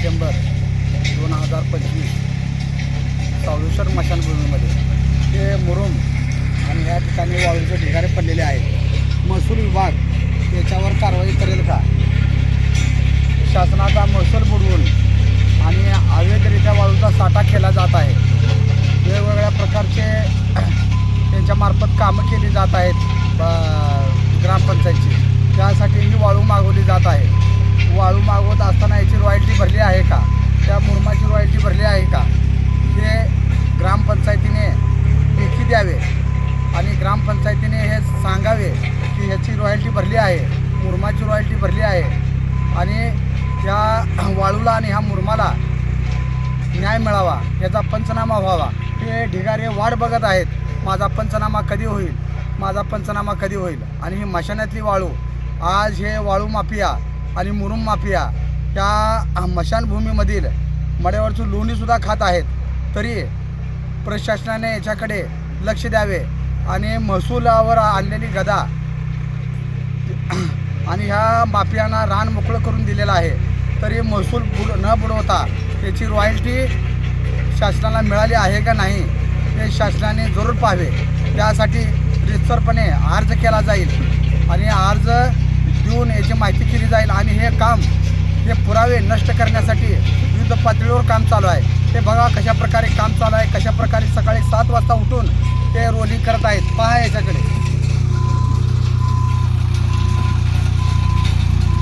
डिसेंबर 2025 सावळेश्वर स्मशानभूमीमध्ये हे मुरुम आणि या ठिकाणी वाळूचे ढिगारे पडलेले आहेत. महसूल विभाग याच्यावर कारवाई करेल का? शासनाचा महसूल बुडवून आणि अवैधरित्या वाळूचा साठा केला जात आहे. वेगवेगळ्या प्रकारचे त्यांच्यामार्फत कामं केली जात आहेत ग्रामपंचायतची. त्यासाठी ही वाळू मागवली जात आहे. वाळू मागवत असताना याची रॉयल्टी भरली आहे का? त्या मुरुमाची रॉयल्टी भरली आहे का? हे ग्रामपंचायतीने लेखी द्यावे आणि ग्रामपंचायतीने हे सांगावे की ह्याची रॉयल्टी भरली आहे, मुरुमाची रॉयल्टी भरली आहे आणि त्या वाळूला आणि ह्या मुरुमाला न्याय मिळावा, याचा पंचनामा व्हावा. हे ढिगारे वाट बघत आहेत, माझा पंचनामा कधी होईल, माझा पंचनामा कधी होईल. आणि ही मशानातली वाळू आज हे वाळू माफिया आणि मुरुम माफिया त्या मशानभूमीमधील मड्यावरची लोणीसुद्धा खात आहेत. तरी प्रशासनाने याच्याकडे लक्ष द्यावे आणि महसूलावर आणलेली गदा आणि ह्या माफियांना रान मोकळं करून दिलेलं आहे. तरी महसूल न बुडवता त्याची रॉयल्टी शासनाला मिळाली आहे का नाही हे शासनाने जरूर पाहावे. त्यासाठी रितसरपणे अर्ज केला जाईल आणि अर्ज देऊन याची माहिती केली जाईल आणि हे काम हे पुरावे नष्ट करण्यासाठी विविध पातळीवर काम चालू आहे. ते बघा कशा प्रकारे काम चालू आहे, कशा प्रकारे सकाळी 7 वाजता उठून ते रोलिंग करत आहेत. पहा याच्याकडे.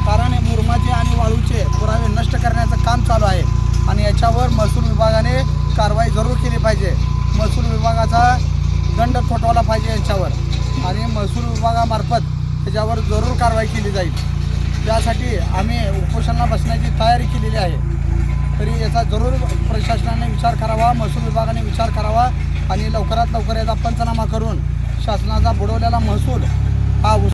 कारण हे मुरुमाचे आणि वाळूचे पुरावे नष्ट करण्याचं काम चालू आहे आणि याच्यावर महसूल विभागाने कारवाई जरूर केली पाहिजे. महसूल विभागाचा दंड थोपवला पाहिजे याच्यावर आणि महसूल विभागामार्फत त्याच्यावर जरूर कारवाई केली जाईल. त्यासाठी आम्ही उपोषणाला बसण्याची तयारी केलेली आहे. तरी याचा जरूर प्रशासनाने विचार करावा, महसूल विभागाने विचार करावा आणि लवकरात लवकर याचा पंचनामा करून शासनाचा बुडवलेला महसूल हा